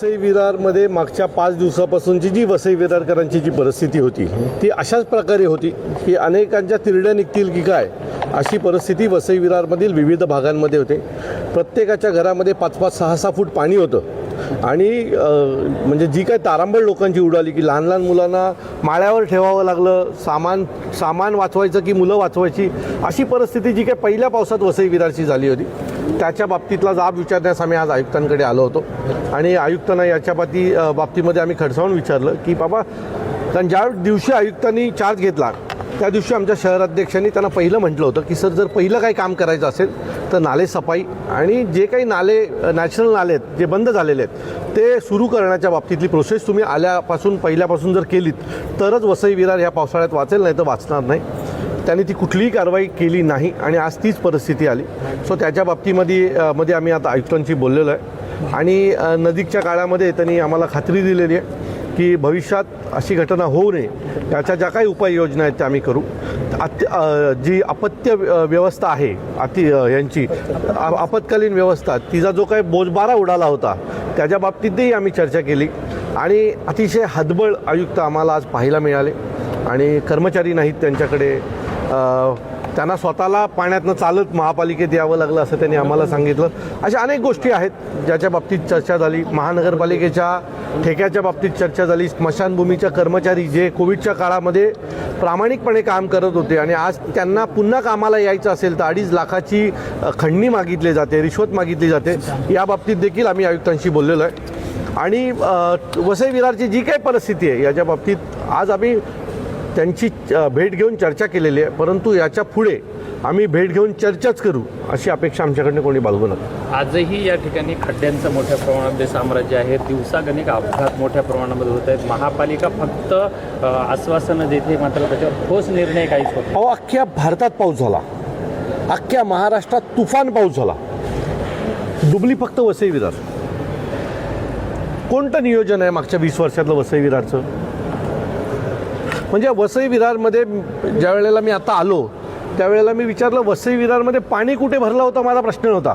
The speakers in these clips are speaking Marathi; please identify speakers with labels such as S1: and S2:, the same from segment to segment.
S1: वसई विरारमध्ये मागच्या 5 दिवसापासूनची जी वसई विरारकरांची जी परिस्थिती होती ती अशाच प्रकारे होती की अनेकांच्या तिरड्या निघतील की काय अशी परिस्थिती वसई विरारमधील विविध भागांमध्ये होते। प्रत्येकाच्या घरामध्ये 5-5, 6-6 फूट पाणी होतं आणि म्हणजे जी काही तारांबळ लोकांची उडाली की लहान लहान मुलांना माळ्यावर ठेवावं लागलं, सामान वाचवायचं की मुलं वाचवायची अशी परिस्थिती जी काही पहिल्या पावसात वसई विरारची झाली होती त्याच्या बाबतीतला जाब विचारण्यास आम्ही आज आयुक्तांकडे आलो होतो आणि आयुक्तांना याच्या बाबतीमध्ये आम्ही खडसावून विचारलं की बाबा, कारण ज्या दिवशी आयुक्तांनी चार्ज घेतला त्या दिवशी आमच्या शहराध्यक्षांनी त्यांना पहिलं म्हटलं होतं की सर, जर पहिलं काही काम करायचं असेल तर नाले सफाई आणि जे काही नाले नॅचरल नाले आहेत जे बंद झालेले आहेत ते सुरू करण्याच्या बाबतीतली प्रोसेस तुम्ही पहिल्यापासून जर केलीत तरच वसई विरार ह्या पावसाळ्यात वाचेल, नाही तर वाचणार नाही। त्यांनी ती कुठलीही कारवाई केली नाही आणि आज तीच परिस्थिती आली। सो त्याच्या बाबतीमध्ये आम्ही आता आयुक्तांशी बोललेलो आहे आणि नजीकच्या काळामध्ये त्यांनी आम्हाला खात्री दिलेली आहे की भविष्यात अशी घटना होऊ नये याच्या ज्या काही उपाययोजना आहेत त्या आम्ही करू। जी अपत्य व्यवस्था आहे यांची आपत्कालीन व्यवस्था, तिचा जो काही बोजबारा उडाला होता त्याच्या बाबतीतही आम्ही चर्चा केली आणि अतिशय हतबल आयुक्त आम्हाला आज पाहायला मिळाले आणि कर्मचारी नाहीत त्यांच्याकडे, त्यांना स्वतःला पाण्यातनं चालत महापालिकेत यावं लागलं असं त्यांनी आम्हाला सांगितलं। अशा अनेक गोष्टी आहेत ज्याच्या बाबतीत चर्चा झाली। महानगरपालिकेच्या ठेक्याच्या बाबतीत चर्चा झाली। स्मशानभूमीच्या कर्मचारी जे कोविडच्या काळामध्ये प्रामाणिकपणे काम करत होते आणि आज त्यांना पुन्हा कामाला यायचं असेल तर 2.5 लाखाची खंडणी मागितली जाते, रिश्वत मागितली जाते, या बाबतीत देखील आम्ही आयुक्तांशी बोललेलो आहे। आणि वसई विरारची जी काही परिस्थिती आहे याच्या बाबतीत आज आम्ही त्यांची भेट घेऊन चर्चा केलेली आहे, परंतु याच्या पुढे आम्ही भेट घेऊन चर्चाच करू अशी अपेक्षा आमच्याकडनं कोणी बाळगू नका।
S2: आजही या ठिकाणी खड्ड्यांचं मोठ्या प्रमाणामध्ये साम्राज्य आहे, दिवसागणिक अपघात मोठ्या प्रमाणामध्ये होत आहेत। महापालिका फक्त आश्वासनं देते, मात्र त्याच्यावर ठोस निर्णय काहीच होत नाही।
S1: अख्ख्या भारतात पाऊस झाला, अख्ख्या महाराष्ट्रात तुफान पाऊस झाला, डुबली फक्त वसई विरार। कोणतं नियोजन आहे मागच्या 20 वर्षातलं वसई विरारचं? म्हणजे वसई विरारमध्ये ज्या वेळेला मी आता आलो त्यावेळेला मी विचारलं वसई विरारमध्ये पाणी कुठे भरलं होतं, माझा प्रश्न नव्हता।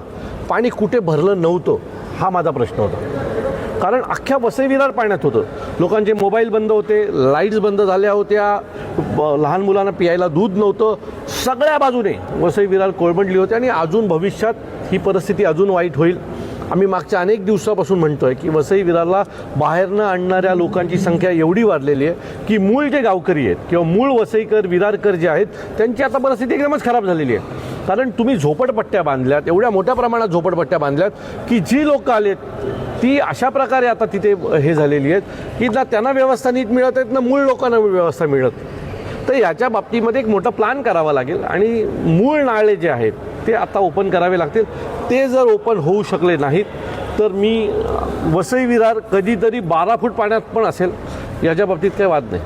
S1: पाणी कुठे भरलं नव्हतं हा माझा प्रश्न होता, कारण अख्ख्या वसई विरार पाण्यात होतं। लोकांचे मोबाईल बंद होते, लाईट्स बंद झाल्या होत्या, लहान मुलांना प्यायला दूध नव्हतं, सगळ्या बाजूने वसई विरार कोळंबडली होती आणि अजून भविष्यात ही परिस्थिती अजून वाईट होईल। आम्ही मागच्या अनेक दिवसापासून म्हणतोय की वसई विरारला बाहेरनं आणणाऱ्या लोकांची संख्या एवढी वाढलेली आहे की मूळ जे गावकरी आहेत किंवा मूळ वसईकर विरारकर जे आहेत त्यांची आता परिस्थिती एकदमच खराब झालेली आहे। कारण तुम्ही झोपडपट्ट्या बांधल्यात, एवढ्या मोठ्या प्रमाणात झोपडपट्ट्या बांधल्यात की जी लोकं आलेत ती अशा प्रकारे आता तिथे हे झालेली आहेत की ना त्यांना व्यवस्था नीट मिळत आहेत ना मूळ लोकांना व्यवस्था मिळत। तर याच्या बाबतीमध्ये एक मोठा प्लॅन करावा लागेल आणि मूळ नाळे जे आहेत ते आता ओपन करावे लागतील। ते जर ओपन होऊ शकले नाहीत तर मी वसई विरार कधीतरी 12 फूट पाण्यात पण असेल याच्या बाबतीत काही वाद नाही।